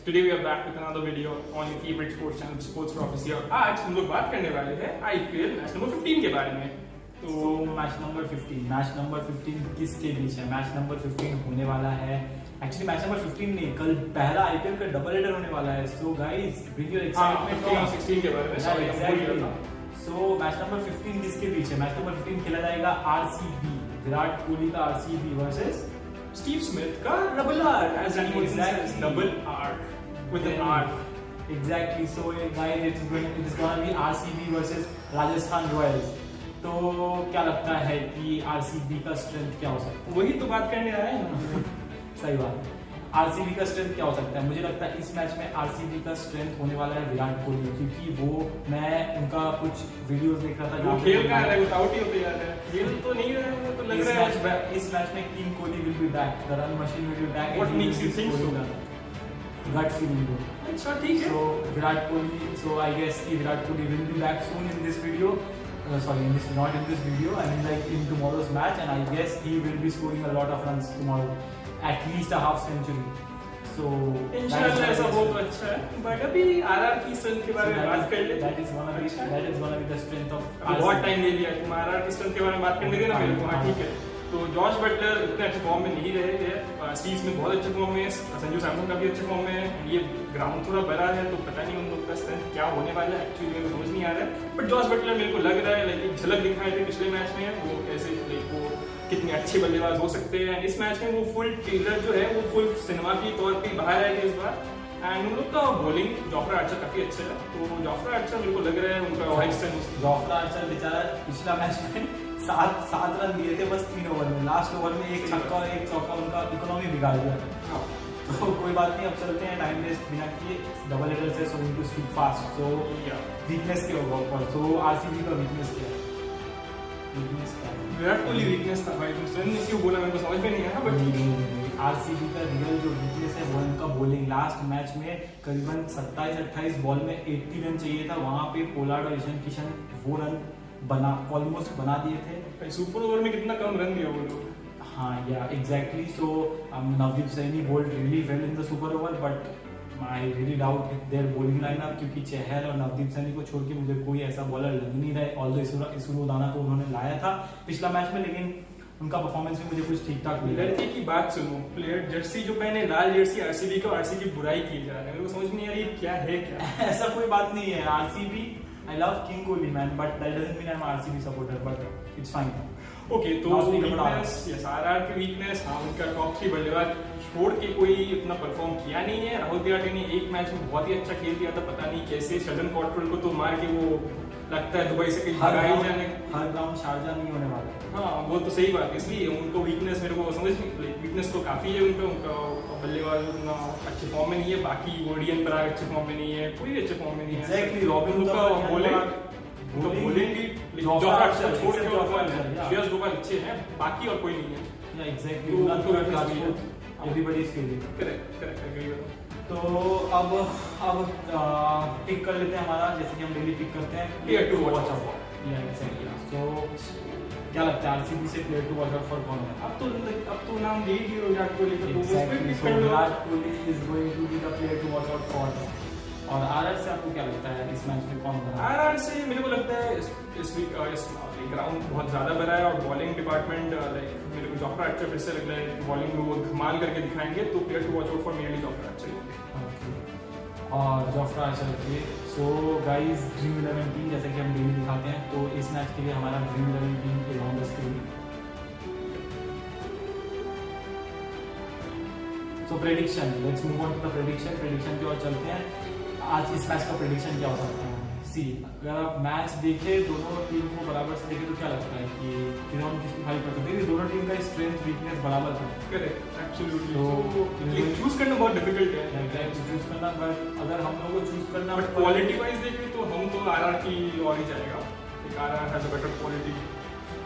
Today we are back with another video on your favorite sports channel Sports Prophecy और आज हम लोग बात करने वाले हैं IPL मैच नंबर 15 के बारे में। तो मैच नंबर 15 किसके बीच है? मैच नंबर 15 होने वाला है, एक्चुअली मैच नंबर 15 नहीं, कल पहला IPL का डबल हेडर होने वाला है। So guys bring your excitement और 16 के बारे में सॉरी हम भूल गया था। सो मैच नंबर 15 किसके बीच है? मैच नंबर 15 खेला जाएगा RCB, विराट कोहली का RCB वर्सेस स्टीव स्मिथ का double R as anyone says double R with an R. Exactly. So guys, it is going to be RCB versus Rajasthan Royals. तो क्या लगता है कि RCB का स्ट्रेंथ क्या हो सकता है? वही तो बात करने आया है ना। सही बात। RCB का स्ट्रेंथ क्या हो सकता है? मुझे लगता है इस मैच में RCB का स्ट्रेंथ होने वाला है विराट कोहली, क्योंकि वो मैं उनका कुछ वीडियोस देख रहा था। वो खेल का है, आउट ही होते जा रहे हैं। खेल तो नहीं रहे हैं, तो लग रहा है इस मैच में king Kohli will be back, the run machine will be back. What makes you think so? Gut feeling though. अच्छा ठीक है। So Virat Kohli, so I guess कि Virat Kohli will be back soon in this video. Not in this video. I mean like in tomorrow's match, and I guess he will be scoring a lot of runs tomorrow, at least a half century. So इंशाल्लाह ऐसा हो तो अच्छा है। But अभी RR की strength के बारे में बात कर ले। That is gonna be the strength of. बहुत टाइम ले लिया तुम आरआर की स्ट्रेंथ के बारे में बात करने देना मेरे को। हाँ ठीक है। तो जॉर्ज बटलर इतने अच्छे फॉर्म में नहीं रहे हैं, स्टीव स्मिथ बहुत अच्छे फॉर्म में है, संजू सैमसन का भी अच्छे फॉर्म में है। ये ग्राउंड थोड़ा बड़ा है तो पता नहीं उन लोग का स्ट्रेंथ क्या होने वाला है, एक्चुअली मेरे को समझ नहीं आ रहा है। बट जॉर्ज बटलर मेरे को लग रहा है लाइक एक झलक दिखाई थी पिछले मैच में, वो कैसे लाइक वो कितने अच्छे बल्लेबाज हो सकते हैं। इस मैच में वो फुल ट्रेलर जो है वो फुल सिनेमा के तौर पर बाहर आएगा इस बार। एंड उन लोग का बॉलिंग जोफ्रा आर्चर काफी अच्छा है, तो जोफ्रा आर्चर मेरे को लग रहा है उनका वाइड स्ट्रेंथ। जोफ्रा आर्चर बेचारा पिछला मैच में सात रन दिए थे बस 3 ओवर में, लास्ट ओवर में एक छक्का और एक चौका उनका इकोनॉमी बिगाड़ दिया। तो कोई बात नहीं, अब चलते हैं टाइम वेस्ट बिना किए डबल हेडर से। So into speed fast. So weakness क्या होगा ऊपर? सो RCB का वीकनेस क्या है? विराट कोहली वीकनेस था भाई, तुम स्ट्रेंथ क्यों बोला मेरे को समझ में नहीं आया। बट RCB का रियल जो वीकनेस है वो उनका बॉलिंग। लास्ट मैच में करीबन 27-28 बॉल में 80 रन चाहिए था, वहां पे पोलार्ड और ईशान किशन वो रन ऑलमोस्ट बना दिए थे। सुपर ओवर में कितना कम रन दिया वो लोग। हाँ या exactly. So Navdeep Saini bowled really well in the super over, but I really doubt their bowling lineup, क्योंकि चहल और नवदीप सैनी को छोड़ के मुझे कोई ऐसा बॉलर लग नहीं रहा है। ऑल्दो इसरो दाना को उन्होंने लाया था पिछला मैच में, लेकिन उनका परफॉर्मेंस भी मुझे कुछ ठीक ठाक मिला। लड़के की बात सुनो, प्लेयर जर्सी जो पहने लाल जर्सी RCB को RCB की बुराई की जा रही है, मेरे को समझ नहीं आ रही क्या है क्या। ऐसा कोई बात नहीं है। RCB, I love King Kohli man, but that doesn't mean I'm RCB supporter, but it's fine. Okay तो वीकनेस, यस आरआर की वीकनेस, हाँ उनका टॉप 3 बल्लेबाज छोड़ के कोई इतना परफॉर्म किया नहीं है। राहुल तिवारी ने एक मैच में बहुत ही अच्छा खेल दिया था, पता नहीं कैसे शर्जन कॉटरल को तो मार के वो लगता है दुबई से कहीं भगाई जाने। हर ग्राउंड शारजा नहीं होने वाला। हाँ वो तो सही बात है, इसलिए उनको वीकनेस मेरे को समझ नहीं, वीकनेस तो काफी है उनका बल्लेबाज उतना अच्छे फॉर्म में नहीं है। बाकी ओडियन पर अच्छे फॉर्म में नहीं है, कोई भी अच्छे फॉर्म में नहीं है। एग्जैक्टली रॉबिन का बॉलिंग भी जोफ्रा आर्चर छोड़ के श्रेयस गोपाल अच्छे हैं, बाकी और कोई नहीं है। Yeah exactly everybody is feeling. Correct agree करता हूं। तो अब पिक कर लेते हैं हमारा, जैसे कि हम डेली पिक करते हैं player to watch out for. Yeah exactly. तो क्या लगता है RCB से player to watch out for कौन है? अब तो नाम दे दिए विराट कोहली को, तो exactly. So Virat Kohli is going to be the player to watch out for. और आरआर से आपको क्या लगता है इस मैच में कौन बना? आरआर से मेरे को लगता है इस ग्राउंड बहुत ज्यादा बड़ा है और बॉलिंग डिपार्टमेंट लाइक मेरे को जोफ्रा आर्चर फिर से लग रहा है बॉलिंग में वो धमाल करके दिखाएंगे, तो player to watch out for mainly Jofra Archer और जोफ्रा आर्चर के। सो गाइस ड्रीम 11 टीम जैसे कि हम डेली दिखाते हैं, तो इस मैच के लिए हमारा ड्रीम 11 टीम के on the screen. So prediction, let's move on to the prediction की ओर चलते हैं। आज इस मैच का प्रेडिक्शन क्या हो सकता है? सी अगर आप मैच देखें दोनों टीम को बराबर से देखें तो क्या लगता है कि किन्होंने किसकी फाइट कर सकते हैं? दोनों टीम का स्ट्रेंथ वीकनेस बराबर था। Correct absolutely. तो चूज करना बहुत डिफिकल्ट है चूज करना, बट अगर हम लोगों को चूज करना, बट क्वालिटी वाइज देखें तो हम तो आरआर की ओर ही जाएगा। एक RR has a better quality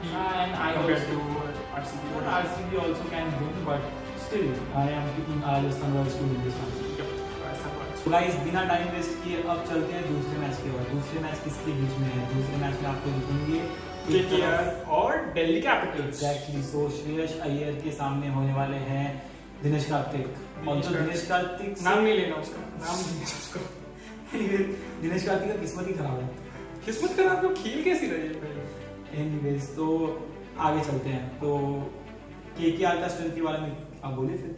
and I compared also to RCB. but RCB also can win, but still I am picking Rajasthan Royals to win this match. तो guys बिना time waste किए अब चलते हैं दूसरे मैच की ओर। दूसरे match किसके बीच में है? दूसरे मैच में आपको दिखेंगे KKR और दिल्ली कैपिटल्स। एग्जैक्टली। सो श्रेयस अय्यर के सामने होने वाले हैं दिनेश कार्तिक। दिनेश कार्तिक नाम नहीं लेना उसका, नाम नहीं लेना उसका। दिनेश कार्तिक का किस्मत ही खराब है। किस्मत खराब तो खेल कैसी रही है भाई। एनीवेज तो आगे चलते हैं। तो केकेआर का स्ट्रेंथ के बारे में आप बोलिए फिर।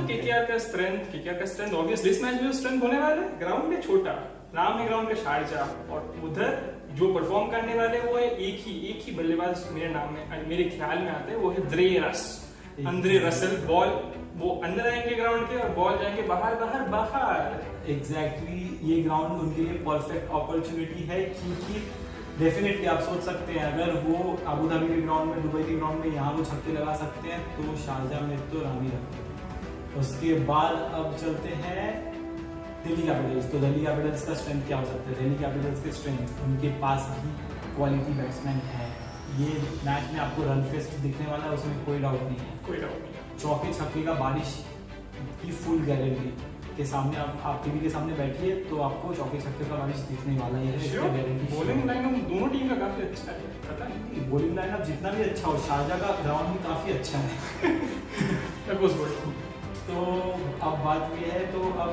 केकेआर का स्ट्रेंथ ऑब्वियसली इस मैच में स्ट्रेंथ होने वाला है। ग्राउंड है छोटा, नाम है ग्राउंड का शारजाह, और उधर जो परफॉर्म करने वाले वो है एक ही बल्लेबाज मेरे नाम में, मेरे ख्याल में आता है, वो है अंद्रे रसल। बॉल वो अंदर आएंगे ग्राउंड के और बॉल जाएंगे बाहर। एग्जैक्टली ये ग्राउंड उनके लिए परफेक्ट अपॉर्चुनिटी है, क्योंकि डेफिनेटली आप सोच सकते हैं अगर वो अबू धाबी के ग्राउंड में, दुबई के ग्राउंड में यहाँ वो छक्के लगा सकते हैं तो शारजाह में तो रानी रखते। उसके बाद अब चलते हैं दिल्ली कैपिटल्स। तो दिल्ली कैपिटल्स का स्ट्रेंथ क्या हो सकता है? दिल्ली कैपिटल्स के स्ट्रेंथ, उनके पास भी क्वालिटी बैट्समैन है। ये मैच में आपको रन फेस्ट दिखने वाला है, उसमें कोई डाउट नहीं है। चौके छक्के का बारिश की फुल गारंटी के सामने आप टीवी के सामने बैठिए तो आपको चौके छक्के का बारिश दिखने वाला है। गारंटी। बॉलिंग लाइनअप दोनों टीम का काफी अच्छा है, पता नहीं बॉलिंग लाइनअप जितना भी अच्छा हो, शारजाह का ग्राउंड भी काफी अच्छा है। तो अब बात ये है, तो अब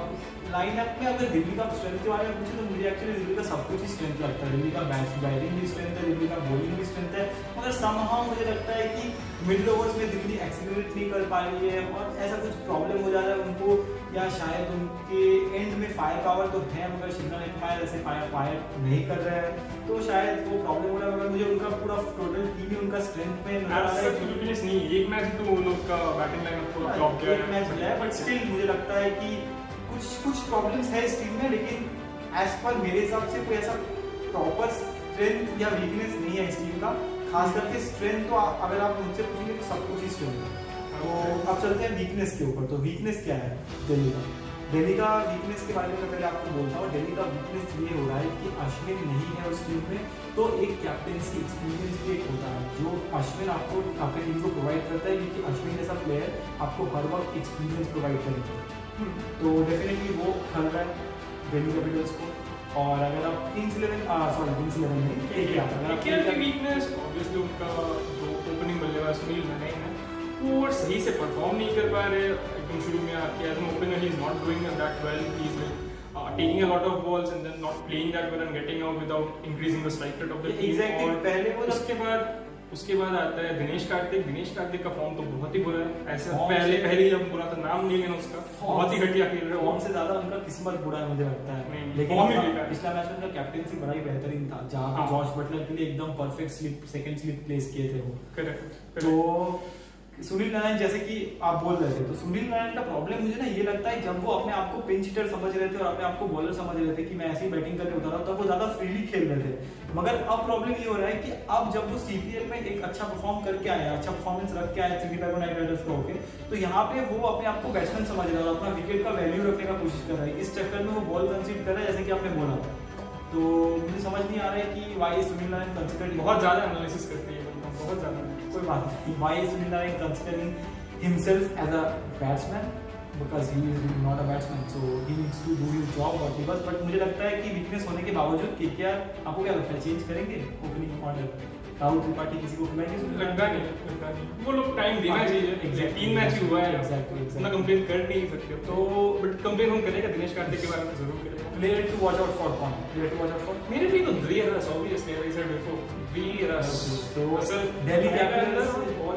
लाइनअप में अगर दिल्ली का स्ट्रेंथ के बारे में पूछे तो मुझे एक्चुअली दिल्ली का सब कुछ ही स्ट्रेंथ लगता है। दिल्ली का बैटिंग भी स्ट्रेंथ है, दिल्ली का बॉलिंग भी स्ट्रेंथ है, मगर समहाउ मुझे लगता है कि मिडिल ओवर्स में दिल्ली एक्सीलरेट नहीं कर पा रही है और ऐसा कुछ प्रॉब्लम हो जा रहा है उनको, या शायद उनके एंड में फायर पावर तो है मगर शिवनाथ एडमायर ऐसे फायर नहीं कर रहे हैं, तो शायद वो प्रॉब्लम हो रहा है। मगर मुझे उनका पूरा टोटल टीम ही उनका स्ट्रेंथ में नजर आ रहा है। नहीं, एक मैच तो वो लोग का बैटिंग लाइनअप थोड़ा फ्लॉप गया है, बट स्टिल मुझे लगता है कि कुछ प्रॉब्लम्स है इस टीम में, लेकिन एज पर मेरे हिसाब से कोई ऐसा प्रॉपर स्ट्रेंथ या वीकनेस नहीं है इस टीम का। खास करके स्ट्रेंथ तो अगर आप मुझसे पूछेंगे तो सब कुछ ही स्ट्रेंथ है। तो अब चलते हैं वीकनेस के ऊपर। तो वीकनेस क्या है दिल्ली का वीकनेस के बारे में मैं पहले आपको बोलता हूँ। दिल्ली का वीकनेस ये हो रहा है कि अश्विन नहीं है उस टीम में, तो एक कैप्टेंसी एक्सपीरियंस भी एक होता है जो अश्विन आपको अपनी टीम को प्रोवाइड करता है, क्योंकि अश्विन जैसा प्लेयर आपको हर वक्त एक्सपीरियंस प्रोवाइड करेगा। तो डेफिनेटली वो खल रहा है दिल्ली कैपिटल्स को। और अगर आप किंग्स 11 नहीं केकेआर की वीकनेस ऑब्वियसली उनका जो ओपनिंग बल्लेबाज सुनील नारायण है वो सही से परफॉर्म नहीं कर पा रहे। एकदम शुरू में आके as an opener he is not doing that well, he is taking a lot of balls and then not playing that well and getting out without increasing the strike rate of the team. Exactly. पहले वो उसके बाद आता है दिनेश कार्तिक का form तो बहुत ही बुरा है। ऐसे पहले जब बुरा था नाम नहीं लेना उसका, बहुत ही घटिया खेल रहे हैं। फॉर्म से ज्यादा उनका किस्मत बुरा है मुझे लगता है, लेकिन पिछला मैच में उनका कैप्टेंसी बड़ा ही बेहतरीन था, जहां पे जॉश बटलर के लिए एकदम परफेक्ट सेकंड स्लिप प्लेस किए थे वो। करेक्ट। तो सुनील नारायण जैसे कि आप बोल रहे थे, तो सुनील नारायण का प्रॉब्लम मुझे ना ये लगता है, जब वो अपने आप को पिंच हिटर समझ रहे थे और अपने आप को बॉलर समझ रहे थे कि मैं ऐसी बैटिंग करके उतारा हूं, तब वो ज्यादा फ्रीली खेल रहे थे। मगर अब प्रॉब्लम ये हो रहा है कि अब जब वो सीपीएल में एक अच्छा परफॉर्म करके आया, अच्छा परफॉर्मेंस रख के आया दिल्ली नाइट राइडर्स का होके, तो यहाँ पे वो अपने आप को बैट्समैन समझ रहा है और अपना विकेट का वैल्यू रखने का कोशिश कर रहा है। इस चक्कर में वो बॉल कंसीड कर रहा है, जैसे कि आपने बोला। तो मुझे समझ नहीं आ रहा है कि वाई सुनील नारायण कंसिडर बहुत ज्यादा एनालिसिस करते हैं, बहुत ज्यादा। कोई बात नहीं, why Sunil Narine considering himself as a batsman because he is not a batsman, so he needs to do his job what he does. But मुझे लगता है कि वीकनेस होने के बावजूद केकेआर, आपको क्या लगता है चेंज करेंगे ओपनिंग ऑर्डर? राहुल त्रिपाठी किसी को खिलाएंगे? लगता नहीं, वो लोग टाइम देना चाहिए। 3 मैच ही हुआ है, इतना कंप्लेन कर नहीं सकते। तो बट कंप्लेन हम करेगा दिनेश कार्तिक के बारे में जरूर करेगा। Player to watch out for कौन? Player to watch out for मेरे लिए तो वीरस ऑब्वियसली, आई सेड बिफोर वीरस। तो दिल्ली कैपिटल्स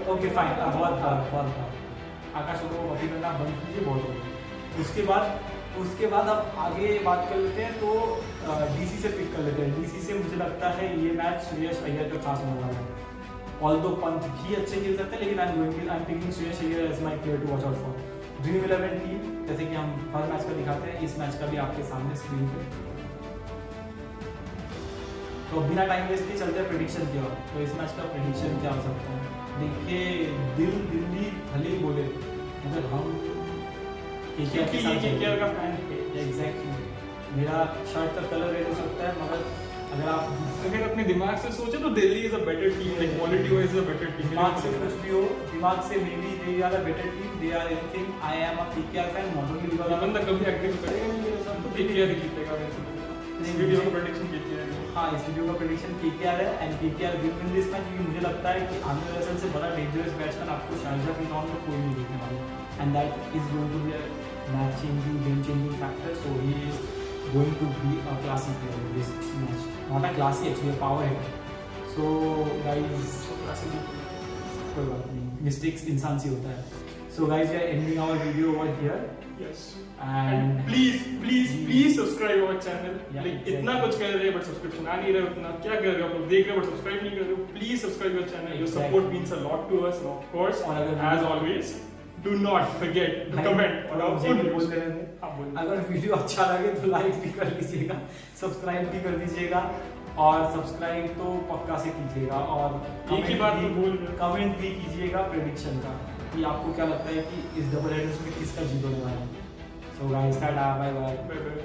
ओके फाइन, बहुत आकाश को कॉपी करना बंद कीजिए, बहुत हो। उसके बाद अब आगे बात कर लेते हैं, तो डीसी से पिक कर लेते हैं। डीसी से मुझे लगता है ये मैच श्रेयस अय्यर का खास होने वाला है। ऑल्दो पंत भी अच्छे खेल सकते हैं, लेकिन I am picking Shreyas Iyer as my player to watch out for. Dream 11 team जैसे कि हम हर मैच का दिखाते हैं, इस मैच का भी आपके सामने स्क्रीन पे। तो बिना टाइम वेस्ट के चलते हैं प्रेडिक्शन की ओर। तो इस मैच का प्रेडिक्शन क्या हो सकता है? देखिए, दिल्ली भले ही बोले मगर हम केकेआर का फैन है। एग्जैक्टली, मेरा शर्ट का कलर रेड हो सकता है, मगर अगर अपने दिमाग से सोचे तो Delhi is a better team, like quality wise is a better team. दिमाग से कुछ भी हो, दिमाग से maybe they are a better team, they are anything. I am a KKR fan, not only because बंदा कभी एग्री करेगा नहीं मेरे साथ, तो केकेआर जीतेगा। इस वीडियो का प्रेडिक्शन केकेआर है। हाँ इस वीडियो का प्रेडिक्शन KKR है and KKR will win this match, क्योंकि मुझे लगता है कि आमिर रसल से बड़ा डेंजरस बैट्समैन आपको शारजाह के ग्राउंड में कोई नहीं देखने वाला, and that is going to be a match changing game changing factor, so he is going to be a classy player in this match, not a classy actually power hitter. So guys कोई बात नहीं, mistakes इंसान से होता है। So guys we are ending our video over here Yes. And please subscribe our channel. Yeah, इतना कुछ कर रहे हैं बट सब्सक्रिप्शन आ नहीं रहे, उतना क्या कर रहे हो आप लोग, देख रहे हो बट सब्सक्राइब नहीं कर रहे हो। Please subscribe our channel, your support means a lot to us, and of course as always do not forget to comment on our videos. अगर वीडियो अच्छा लगे तो लाइक भी कर लीजिएगा, सब्सक्राइब भी कर दीजिएगा, और सब्सक्राइब तो पक्का से कीजिएगा, और एक ही बात तो बोल रहे, कमेंट भी कीजिएगा प्रेडिक्शन का कि आपको क्या लगता है कि इस डबल हेडर्स में किसका जीत होने वाला है। So guys tata bye bye. Bye bye.